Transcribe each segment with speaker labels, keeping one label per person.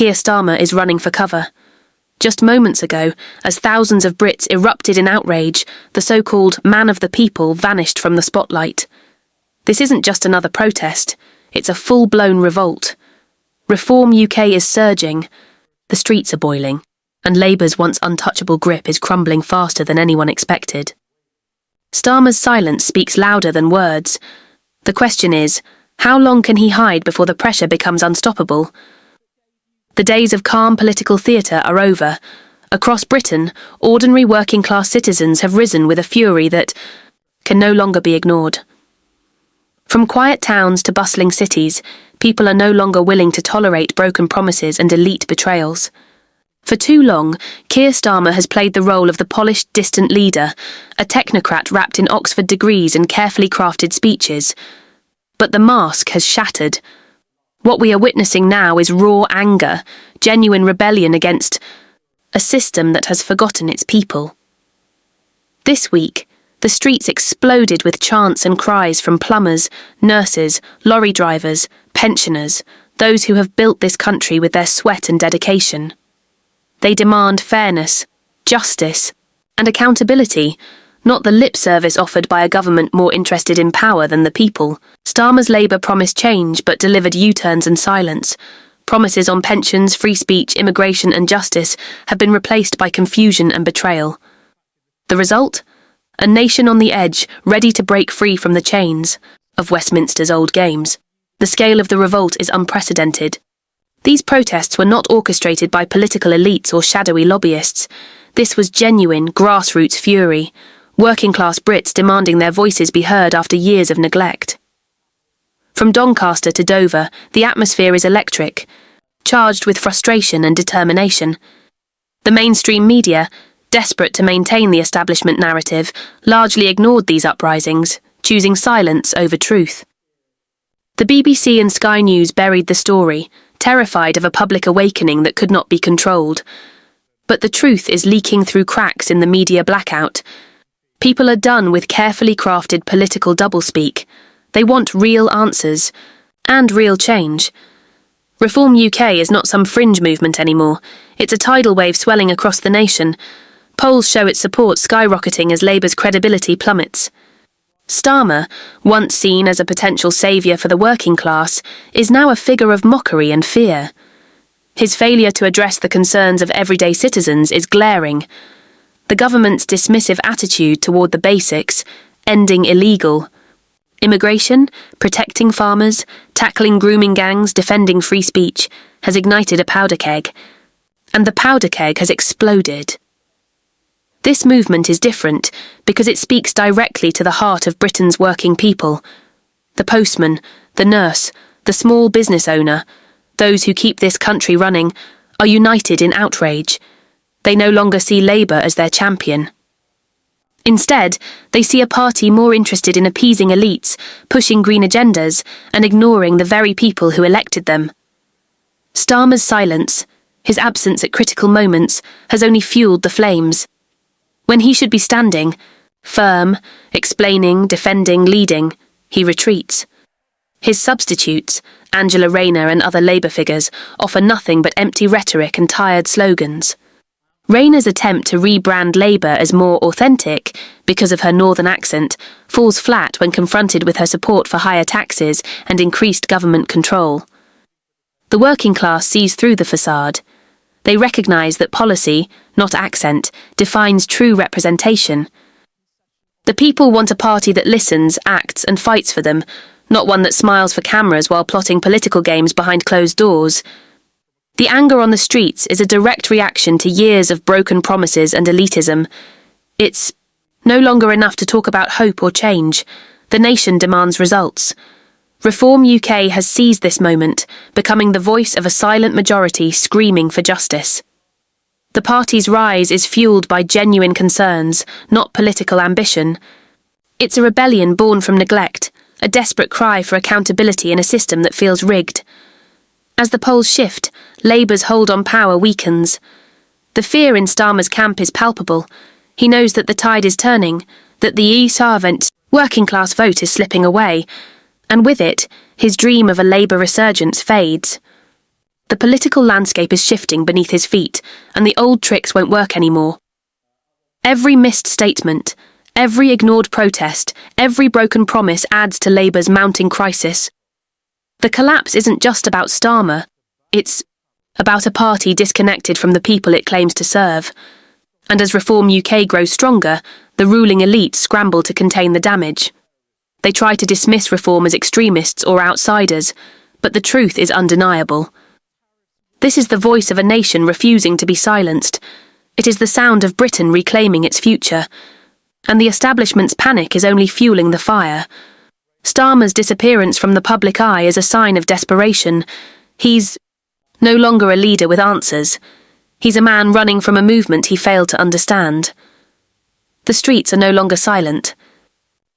Speaker 1: Keir Starmer is running for cover. Just moments ago, as thousands of Brits erupted in outrage, the so-called man of the people vanished from the spotlight. This isn't just another protest, it's a full-blown revolt. Reform UK is surging, the streets are boiling, and Labour's once untouchable grip is crumbling faster than anyone expected. Starmer's silence speaks louder than words. The question is, how long can he hide before the pressure becomes unstoppable? The days of calm political theatre are over. Across Britain, ordinary working-class citizens have risen with a fury that can no longer be ignored. From quiet towns to bustling cities, people are no longer willing to tolerate broken promises and elite betrayals. For too long, Keir Starmer has played the role of the polished, distant leader, a technocrat wrapped in Oxford degrees and carefully crafted speeches. But the mask has shattered. What we are witnessing now is raw anger, genuine rebellion against a system that has forgotten its people. This week, the streets exploded with chants and cries from plumbers, nurses, lorry drivers, pensioners, those who have built this country with their sweat and dedication. They demand fairness, justice, and accountability, not the lip service offered by a government more interested in power than the people. Starmer's Labour promised change but delivered U-turns and silence. Promises on pensions, free speech, immigration and justice have been replaced by confusion and betrayal. The result? A nation on the edge, ready to break free from the chains of Westminster's old games. The scale of the revolt is unprecedented. These protests were not orchestrated by political elites or shadowy lobbyists. This was genuine, grassroots fury. Working-class Brits demanding their voices be heard after years of neglect. From Doncaster to Dover, the atmosphere is electric, charged with frustration and determination. The mainstream media, desperate to maintain the establishment narrative, largely ignored these uprisings, choosing silence over truth. The BBC and Sky News buried the story, terrified of a public awakening that could not be controlled. But the truth is leaking through cracks in the media blackout. People are done with carefully crafted political doublespeak. They want real answers, and real change. Reform UK is not some fringe movement anymore. It's a tidal wave swelling across the nation. Polls show its support skyrocketing as Labour's credibility plummets. Starmer, once seen as a potential saviour for the working class, is now a figure of mockery and fear. His failure to address the concerns of everyday citizens is glaring. The government's dismissive attitude toward the basics, ending illegal immigration, protecting farmers, tackling grooming gangs, defending free speech, has ignited a powder keg. And the powder keg has exploded. This movement is different because it speaks directly to the heart of Britain's working people. The postman, the nurse, the small business owner, those who keep this country running, are united in outrage. They no longer see Labour as their champion. Instead, they see a party more interested in appeasing elites, pushing green agendas, and ignoring the very people who elected them. Starmer's silence, his absence at critical moments, has only fueled the flames. When he should be standing, firm, explaining, defending, leading, he retreats. His substitutes, Angela Rayner and other Labour figures, offer nothing but empty rhetoric and tired slogans. Rayner's attempt to rebrand Labour as more authentic, because of her northern accent, falls flat when confronted with her support for higher taxes and increased government control. The working class sees through the facade. They recognise that policy, not accent, defines true representation. The people want a party that listens, acts and fights for them, not one that smiles for cameras while plotting political games behind closed doors. The anger on the streets is a direct reaction to years of broken promises and elitism. It's no longer enough to talk about hope or change. The nation demands results. Reform UK has seized this moment, becoming the voice of a silent majority screaming for justice. The party's rise is fueled by genuine concerns, not political ambition. It's a rebellion born from neglect, a desperate cry for accountability in a system that feels rigged. As the polls shift, Labour's hold on power weakens. The fear in Starmer's camp is palpable. He knows that the tide is turning, that the e-Sarvent working-class vote is slipping away, and with it, his dream of a Labour resurgence fades. The political landscape is shifting beneath his feet, and the old tricks won't work anymore. Every missed statement, every ignored protest, every broken promise adds to Labour's mounting crisis. The collapse isn't just about Starmer, it's about a party disconnected from the people it claims to serve. And as Reform UK grows stronger, the ruling elite scramble to contain the damage. They try to dismiss Reform as extremists or outsiders, but the truth is undeniable. This is the voice of a nation refusing to be silenced. It is the sound of Britain reclaiming its future. And the establishment's panic is only fueling the fire. Starmer's disappearance from the public eye is a sign of desperation. He's no longer a leader with answers. He's a man running from a movement he failed to understand. The streets are no longer silent.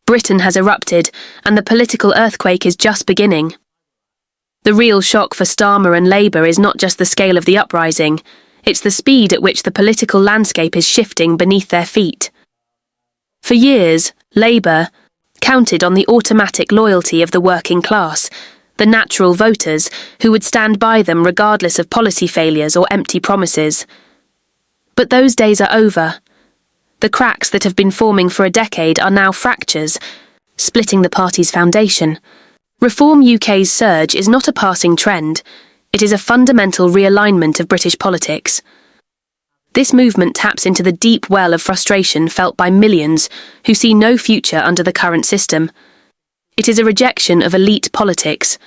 Speaker 1: Britain has erupted, and the political earthquake is just beginning. The real shock for Starmer and Labour is not just the scale of the uprising, it's the speed at which the political landscape is shifting beneath their feet. For years, Labour counted on the automatic loyalty of the working class, the natural voters who would stand by them regardless of policy failures or empty promises. But those days are over. The cracks that have been forming for a decade are now fractures, splitting the party's foundation. Reform UK's surge is not a passing trend, it is a fundamental realignment of British politics. This movement taps into the deep well of frustration felt by millions who see no future under the current system. It is a rejection of elite politics,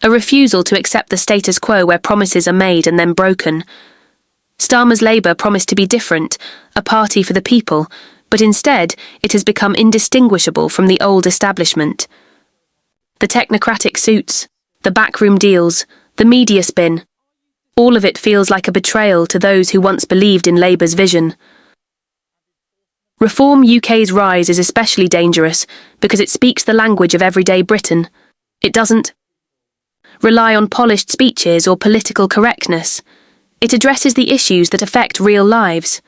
Speaker 1: a refusal to accept the status quo where promises are made and then broken. Starmer's Labour promised to be different, a party for the people, but instead it has become indistinguishable from the old establishment. The technocratic suits, the backroom deals, the media spin, all of it feels like a betrayal to those who once believed in Labour's vision. Reform UK's rise is especially dangerous because it speaks the language of everyday Britain. It doesn't rely on polished speeches or political correctness. It addresses the issues that affect real lives.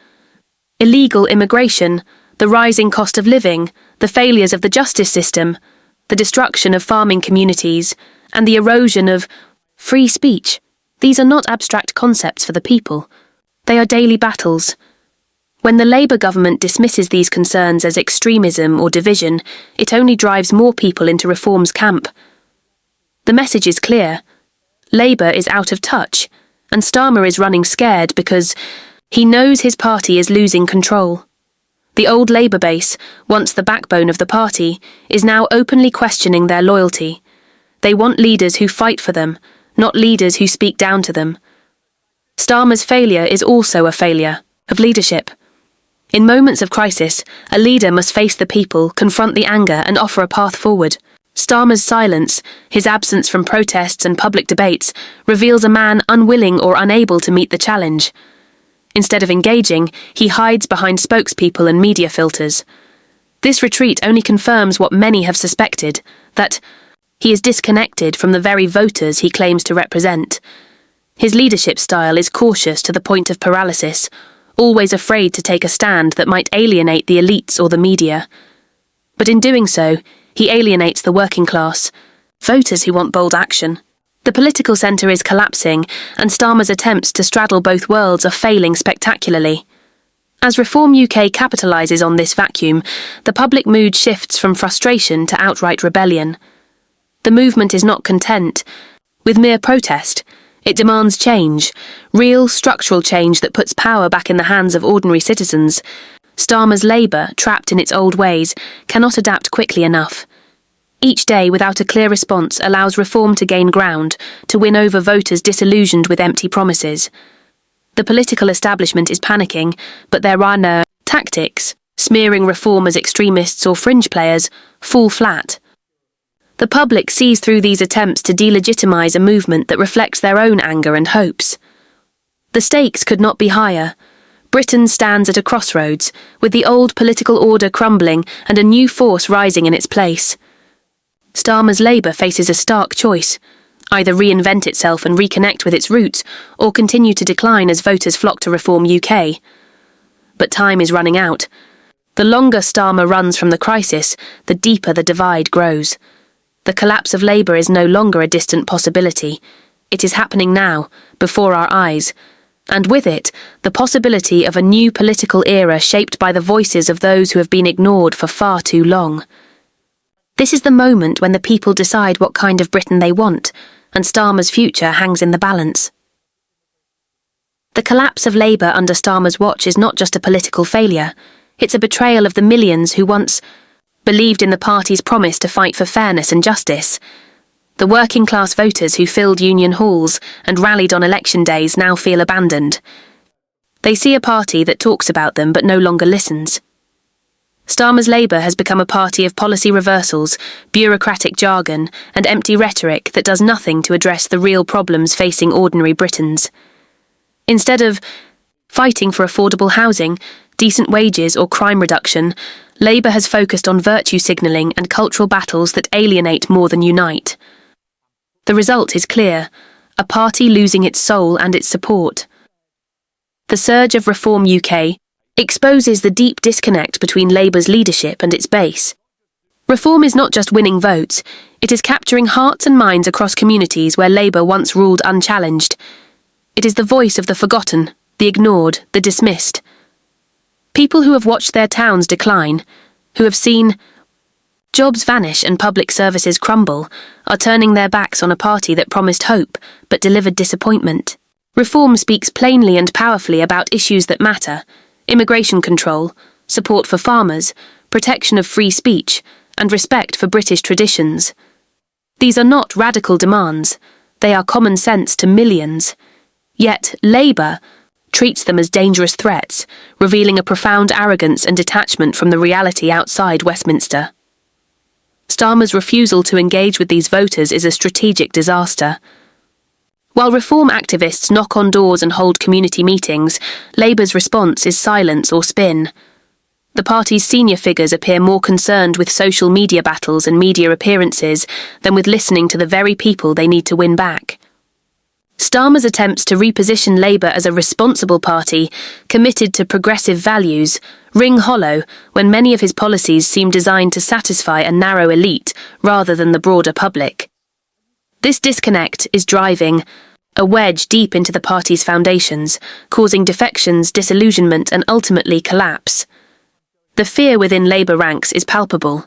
Speaker 1: Illegal immigration, the rising cost of living, the failures of the justice system, the destruction of farming communities, and the erosion of free speech. These are not abstract concepts for the people. They are daily battles. When the Labour government dismisses these concerns as extremism or division, it only drives more people into Reform's camp. The message is clear. Labour is out of touch, and Starmer is running scared because he knows his party is losing control. The old Labour base, once the backbone of the party, is now openly questioning their loyalty. They want leaders who fight for them, not leaders who speak down to them. Starmer's failure is also a failure of leadership. In moments of crisis, a leader must face the people, confront the anger, and offer a path forward. Starmer's silence, his absence from protests and public debates, reveals a man unwilling or unable to meet the challenge. Instead of engaging, he hides behind spokespeople and media filters. This retreat only confirms what many have suspected, that he is disconnected from the very voters he claims to represent. His leadership style is cautious to the point of paralysis, always afraid to take a stand that might alienate the elites or the media. But in doing so, he alienates the working class, voters who want bold action. The political centre is collapsing, and Starmer's attempts to straddle both worlds are failing spectacularly. As Reform UK capitalises on this vacuum, the public mood shifts from frustration to outright rebellion. The movement is not content with mere protest. It demands change, real structural change that puts power back in the hands of ordinary citizens. Starmer's Labour, trapped in its old ways, cannot adapt quickly enough. Each day without a clear response allows Reform to gain ground, to win over voters disillusioned with empty promises. The political establishment is panicking, but there are no tactics. Smearing Reform as extremists or fringe players fall flat. The public sees through these attempts to delegitimise a movement that reflects their own anger and hopes. The stakes could not be higher. Britain stands at a crossroads, with the old political order crumbling and a new force rising in its place. Starmer's Labour faces a stark choice: either reinvent itself and reconnect with its roots, or continue to decline as voters flock to Reform UK. But time is running out. The longer Starmer runs from the crisis, the deeper the divide grows. The collapse of Labour is no longer a distant possibility. It is happening now, before our eyes, and with it, the possibility of a new political era shaped by the voices of those who have been ignored for far too long. This is the moment when the people decide what kind of Britain they want, and Starmer's future hangs in the balance. The collapse of Labour under Starmer's watch is not just a political failure, it's a betrayal of the millions who once believed in the party's promise to fight for fairness and justice. The working-class voters who filled union halls and rallied on election days now feel abandoned. They see a party that talks about them but no longer listens. Starmer's Labour has become a party of policy reversals, bureaucratic jargon, and empty rhetoric that does nothing to address the real problems facing ordinary Britons. Instead of fighting for affordable housing, decent wages or crime reduction, Labour has focused on virtue signalling and cultural battles that alienate more than unite. The result is clear, a party losing its soul and its support. The surge of Reform UK exposes the deep disconnect between Labour's leadership and its base. Reform is not just winning votes, it is capturing hearts and minds across communities where Labour once ruled unchallenged. It is the voice of the forgotten, the ignored, the dismissed. People who have watched their towns decline, who have seen jobs vanish and public services crumble, are turning their backs on a party that promised hope but delivered disappointment. Reform speaks plainly and powerfully about issues that matter: immigration control, support for farmers, protection of free speech, and respect for British traditions. These are not radical demands, they are common sense to millions. Yet Labour treats them as dangerous threats, revealing a profound arrogance and detachment from the reality outside Westminster. Starmer's refusal to engage with these voters is a strategic disaster. While reform activists knock on doors and hold community meetings, Labour's response is silence or spin. The party's senior figures appear more concerned with social media battles and media appearances than with listening to the very people they need to win back. Starmer's attempts to reposition Labour as a responsible party, committed to progressive values, ring hollow when many of his policies seem designed to satisfy a narrow elite rather than the broader public. This disconnect is driving a wedge deep into the party's foundations, causing defections, disillusionment, and ultimately collapse. The fear within Labour ranks is palpable.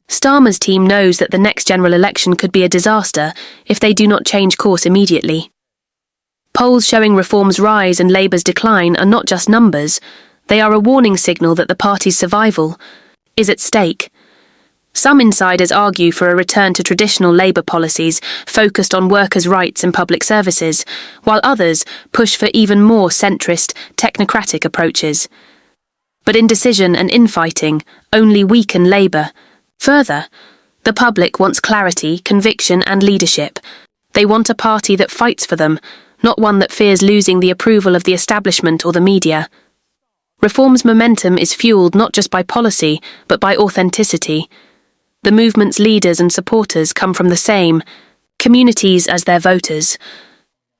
Speaker 1: Starmer's team knows that the next general election could be a disaster if they do not change course immediately. Polls showing Reform's rise and Labour's decline are not just numbers, they are a warning signal that the party's survival is at stake. Some insiders argue for a return to traditional Labour policies focused on workers' rights and public services, while others push for even more centrist, technocratic approaches. But indecision and infighting only weaken Labour. Further, the public wants clarity, conviction, and leadership. They want a party that fights for them, not one that fears losing the approval of the establishment or the media. Reform's momentum is fueled not just by policy, but by authenticity. The movement's leaders and supporters come from the same communities as their voters.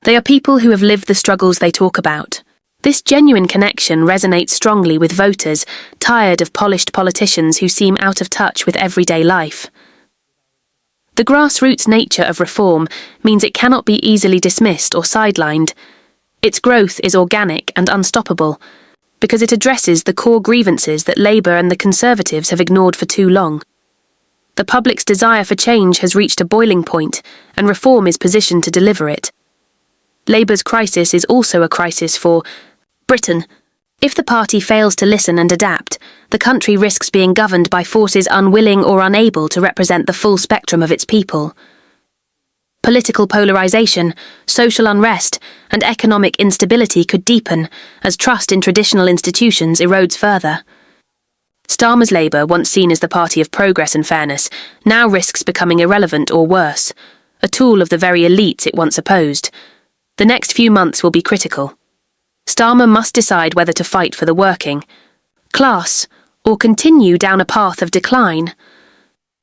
Speaker 1: They are people who have lived the struggles they talk about. This genuine connection resonates strongly with voters tired of polished politicians who seem out of touch with everyday life. The grassroots nature of reform means it cannot be easily dismissed or sidelined. Its growth is organic and unstoppable, because it addresses the core grievances that Labour and the Conservatives have ignored for too long. The public's desire for change has reached a boiling point, and reform is positioned to deliver it. Labour's crisis is also a crisis for Britain. If the party fails to listen and adapt, the country risks being governed by forces unwilling or unable to represent the full spectrum of its people. Political polarisation, social unrest, and economic instability could deepen as trust in traditional institutions erodes further. Starmer's Labour, once seen as the party of progress and fairness, now risks becoming irrelevant or worse, a tool of the very elites it once opposed. The next few months will be critical. Starmer must decide whether to fight for the working class or continue down a path of decline.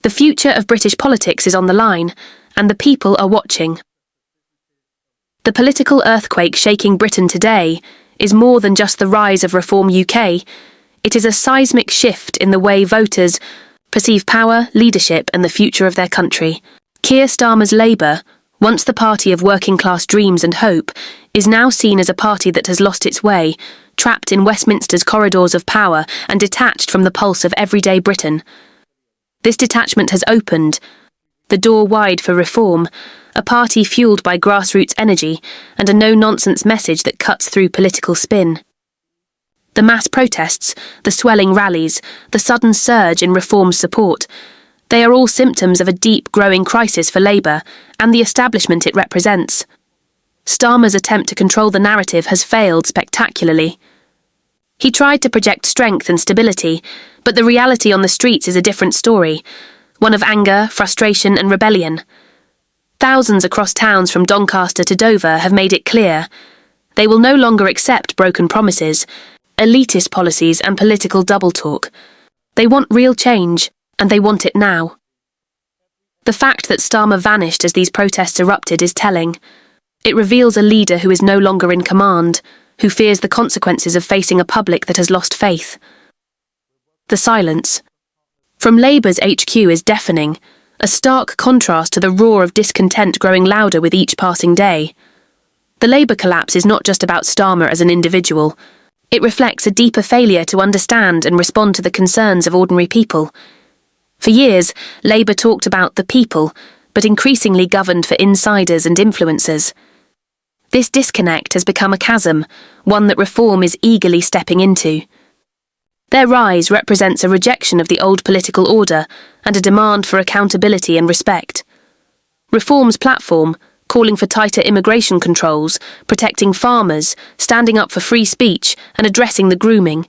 Speaker 1: The future of British politics is on the line, and the people are watching. The political earthquake shaking Britain today is more than just the rise of Reform UK. It is a seismic shift in the way voters perceive power, leadership, and the future of their country. Keir Starmer's Labour, once the party of working-class dreams and hope, is now seen as a party that has lost its way, trapped in Westminster's corridors of power and detached from the pulse of everyday Britain. This detachment has opened the door wide for reform, a party fueled by grassroots energy and a no-nonsense message that cuts through political spin. The mass protests, the swelling rallies, the sudden surge in reform's support, they are all symptoms of a deep, growing crisis for Labour and the establishment it represents. Starmer's attempt to control the narrative has failed spectacularly. He tried to project strength and stability, but the reality on the streets is a different story, one of anger, frustration and rebellion. Thousands across towns from Doncaster to Dover have made it clear they will no longer accept broken promises, elitist policies and political double-talk. They want real change, and they want it now. The fact that Starmer vanished as these protests erupted is telling. It reveals a leader who is no longer in command, who fears the consequences of facing a public that has lost faith. The silence from Labour's HQ is deafening, a stark contrast to the roar of discontent growing louder with each passing day. The Labour collapse is not just about Starmer as an individual. It reflects a deeper failure to understand and respond to the concerns of ordinary people. For years, Labour talked about the people, but increasingly governed for insiders and influencers. This disconnect has become a chasm, one that reform is eagerly stepping into. Their rise represents a rejection of the old political order and a demand for accountability and respect. Reform's platform, calling for tighter immigration controls, protecting farmers, standing up for free speech, and addressing the grooming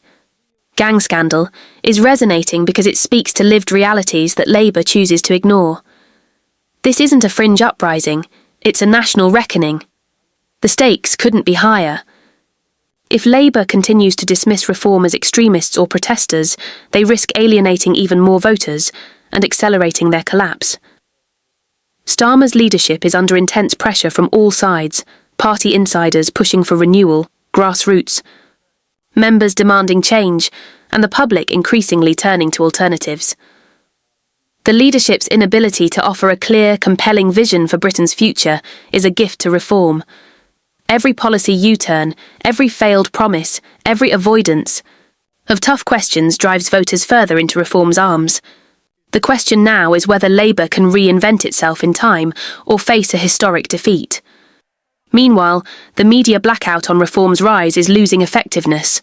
Speaker 1: gang scandal, is resonating because it speaks to lived realities that Labour chooses to ignore. This isn't a fringe uprising, it's a national reckoning. The stakes couldn't be higher. If Labour continues to dismiss reform as extremists or protesters, they risk alienating even more voters and accelerating their collapse. Starmer's leadership is under intense pressure from all sides, party insiders pushing for renewal, grassroots, members demanding change, and the public increasingly turning to alternatives. The leadership's inability to offer a clear, compelling vision for Britain's future is a gift to reform. Every policy U-turn, every failed promise, every avoidance of tough questions drives voters further into reform's arms. The question now is whether Labour can reinvent itself in time or face a historic defeat. Meanwhile, the media blackout on reform's rise is losing effectiveness.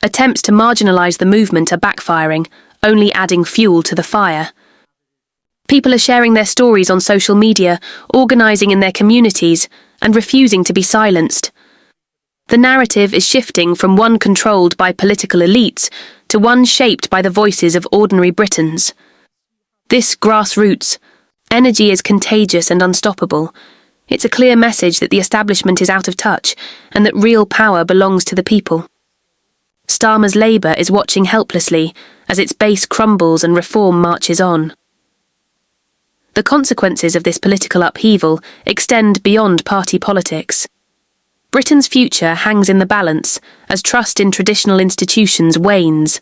Speaker 1: Attempts to marginalise the movement are backfiring, only adding fuel to the fire. People are sharing their stories on social media, organising in their communities, and refusing to be silenced. The narrative is shifting from one controlled by political elites to one shaped by the voices of ordinary Britons. This grassroots energy is contagious and unstoppable. It's a clear message that the establishment is out of touch and that real power belongs to the people. Starmer's Labour is watching helplessly as its base crumbles and reform marches on. The consequences of this political upheaval extend beyond party politics. Britain's future hangs in the balance as trust in traditional institutions wanes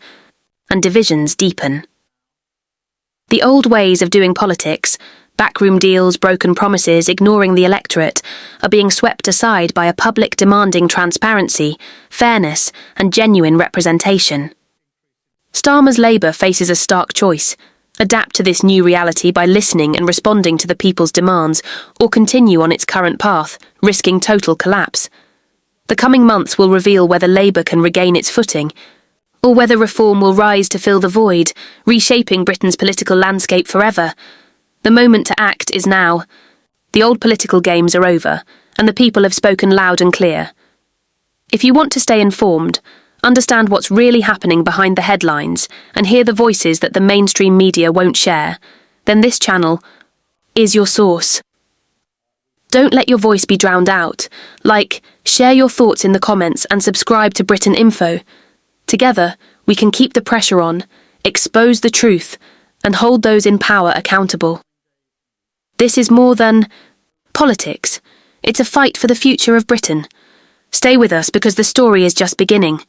Speaker 1: and divisions deepen. The old ways of doing politics, backroom deals, broken promises, ignoring the electorate, are being swept aside by a public demanding transparency, fairness, and genuine representation. Starmer's Labour faces a stark choice: adapt to this new reality by listening and responding to the people's demands, or continue on its current path, risking total collapse. The coming months will reveal whether Labour can regain its footing, or whether reform will rise to fill the void, reshaping Britain's political landscape forever. The moment to act is now. The old political games are over, and the people have spoken loud and clear. If you want to stay informed, understand what's really happening behind the headlines, and hear the voices that the mainstream media won't share, then this channel is your source. Don't let your voice be drowned out. Share your thoughts in the comments and subscribe to Britain Info. Together, we can keep the pressure on, expose the truth, and hold those in power accountable. This is more than politics. It's a fight for the future of Britain. Stay with us because the story is just beginning.